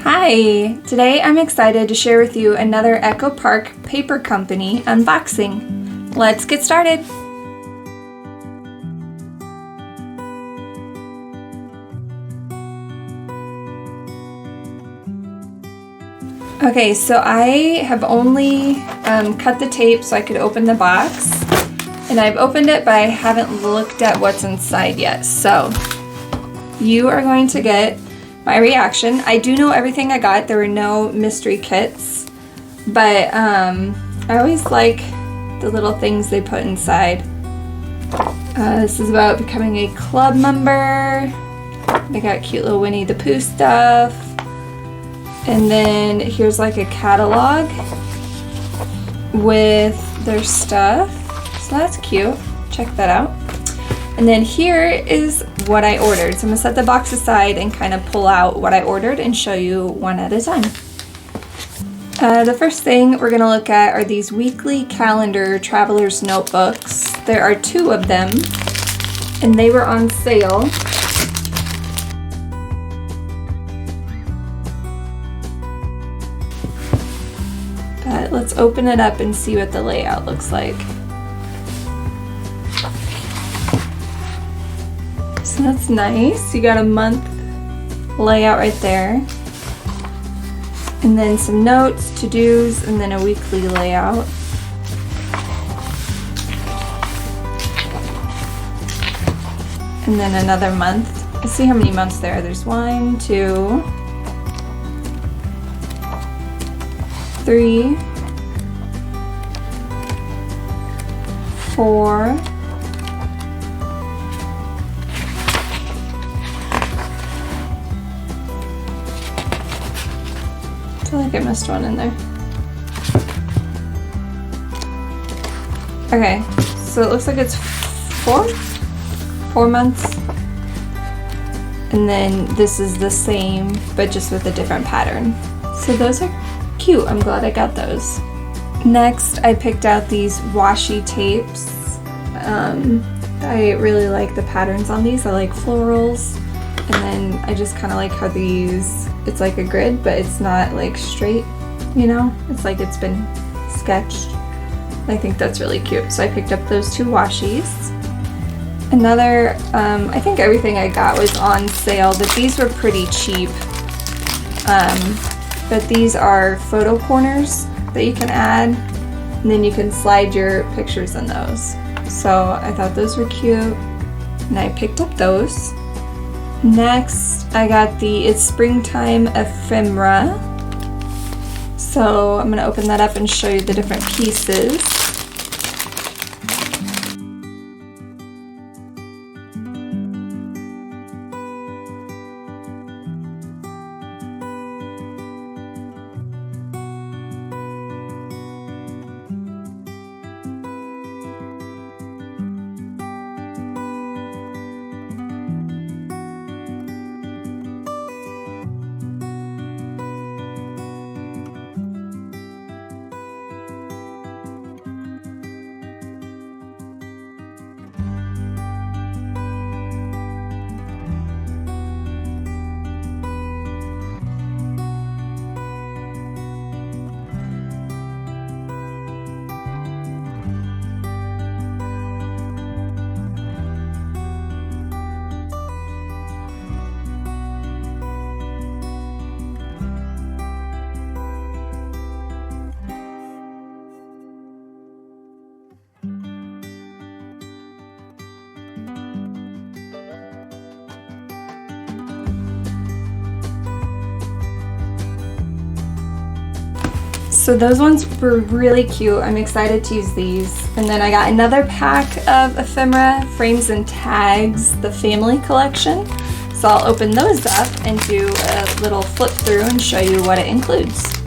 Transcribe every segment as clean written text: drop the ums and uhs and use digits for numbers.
Hi! Today I'm excited to share with you another Echo Park Paper Company unboxing. Let's get started! Okay, so I have only cut the tape so I could open the box. And I've opened it, but I haven't looked at what's inside yet. So you are going to get my reaction. I do know everything I got. There were no mystery kits, but I always like the little things they put inside. This is about becoming a club member. They got cute little Winnie the Pooh stuff. And then here's like a catalog with their stuff. So that's cute. Check that out. And then here is what I ordered. So I'm gonna set the box aside and kind of pull out what I ordered and show you one at a time. The first thing we're gonna look at are these weekly calendar traveler's notebooks. There are 2 of them and they were on sale. But let's open it up and see what the layout looks like. So that's nice. You got a month layout right there. And then some notes, to-dos, and then a weekly layout. And then another month. Let's see how many months there are. There's 1, 2, 3, 4, 5. I feel like I missed one in there. Okay, so it looks like it's 4 months. And then this is the same, but just with a different pattern. So those are cute. I'm glad I got those. Next, I picked out these washi tapes. I really like the patterns on these. I like florals. And then I just kind of like how these, it's like a grid, but it's not like straight, you know? It's like it's been sketched. I think that's really cute. So I picked up those 2 washies. Another, I think everything I got was on sale, but these were pretty cheap. But these are photo corners that you can add, and then you can slide your pictures in those. So I thought those were cute, and I picked up those. Next, I got the It's Springtime ephemera. So I'm gonna open that up and show you the different pieces. So those ones were really cute. I'm excited to use these. And then I got another pack of ephemera, frames and tags, the family collection. So I'll open those up and do a little flip through and show you what it includes.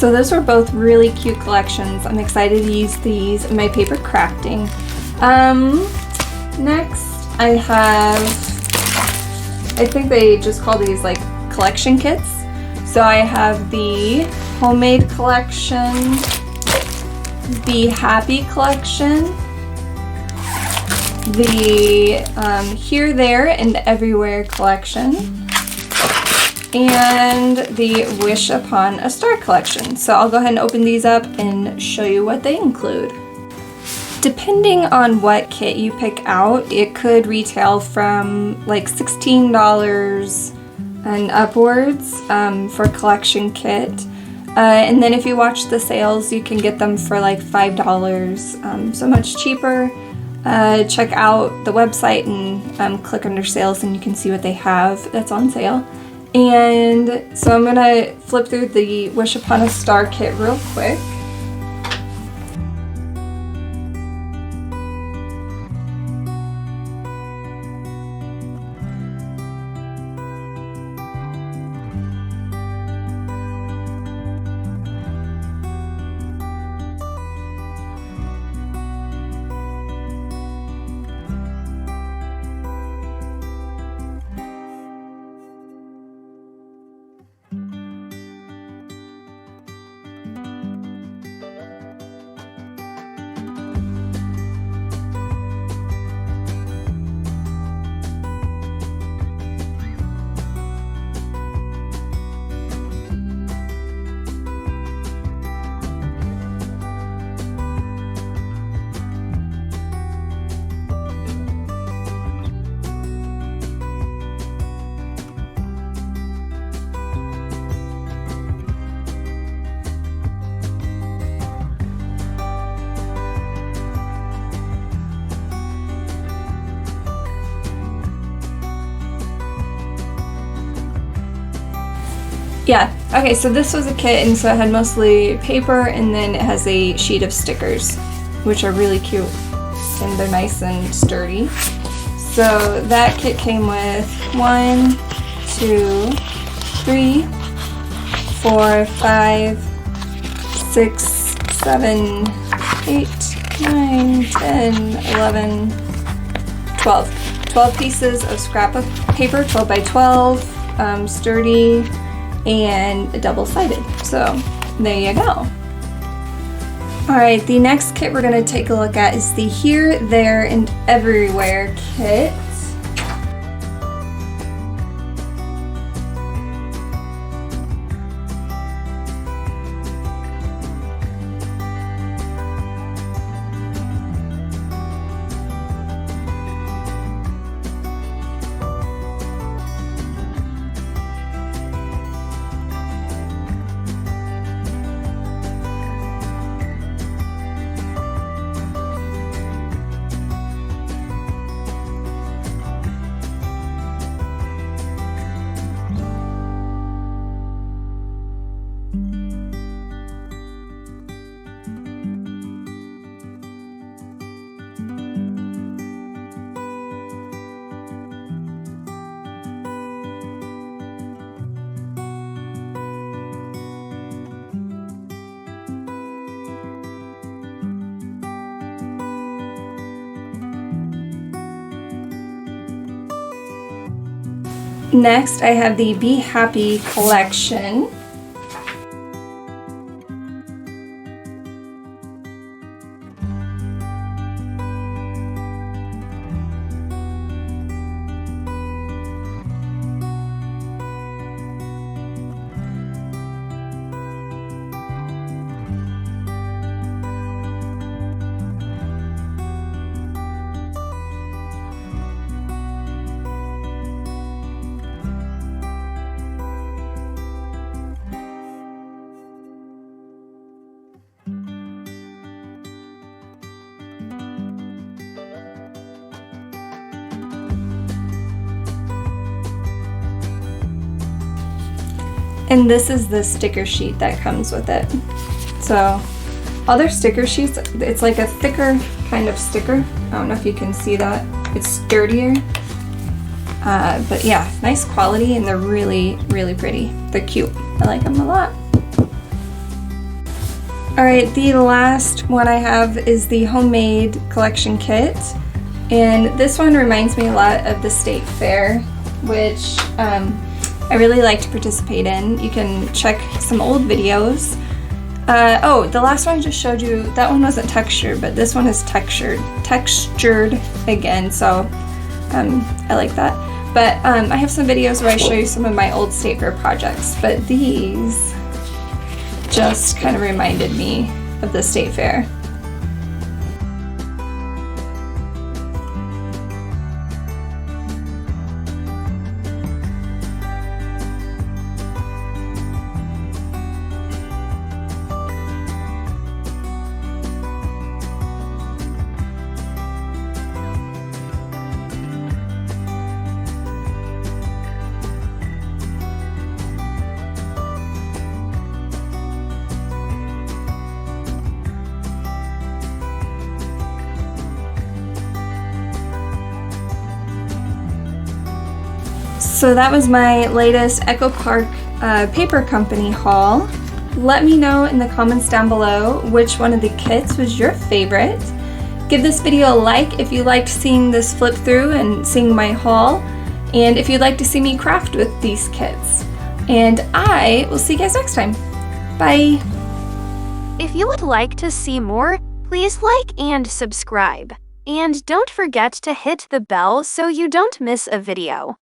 So those were both really cute collections. I'm excited to use these in my paper crafting. Next I have, I think they just call these like collection kits. So I have the homemade collection, the happy collection, the here, there, and everywhere collection, and the Wish Upon a Star collection. So I'll go ahead and open these up and show you what they include. Depending on what kit you pick out, it could retail from like $16 and upwards for a collection kit. And then if you watch the sales, you can get them for like $5, so much cheaper. Check out the website and click under sales and you can see what they have that's on sale. And so I'm gonna flip through the Wish Upon a Star kit real quick. Yeah, okay, so this was a kit, and so it had mostly paper, and then it has a sheet of stickers, which are really cute, and they're nice and sturdy. So that kit came with 1, 2, 3, 4, 5, 6, 7, 8, 9, 10, 11, 12. 12 pieces of scrap of paper, 12 by 12, sturdy, and double-sided. So there you go. Alright, the next kit we're going to take a look at is the Here, There, and Everywhere kit. Next, I have the Be Happy collection. And this is the sticker sheet that comes with it. So all their sticker sheets, it's like a thicker kind of sticker. I don't know if you can see that. It's sturdier. But yeah, nice quality, and they're really, really pretty. They're cute. I like them a lot. Alright, the last one I have is the homemade collection kit. And this one reminds me a lot of the state fair, which I really like to participate in. You can check some old videos. Oh, the last one I just showed you, that one wasn't textured, but this one is textured again, so I like that. But I have some videos where I show you some of my old state fair projects, but these just kind of reminded me of the state fair. So that was my latest Echo Park Paper Company haul. Let me know in the comments down below which one of the kits was your favorite. Give this video a like if you liked seeing this flip through and seeing my haul, and if you'd like to see me craft with these kits. And I will see you guys next time. Bye! If you would like to see more, please like and subscribe. And don't forget to hit the bell so you don't miss a video.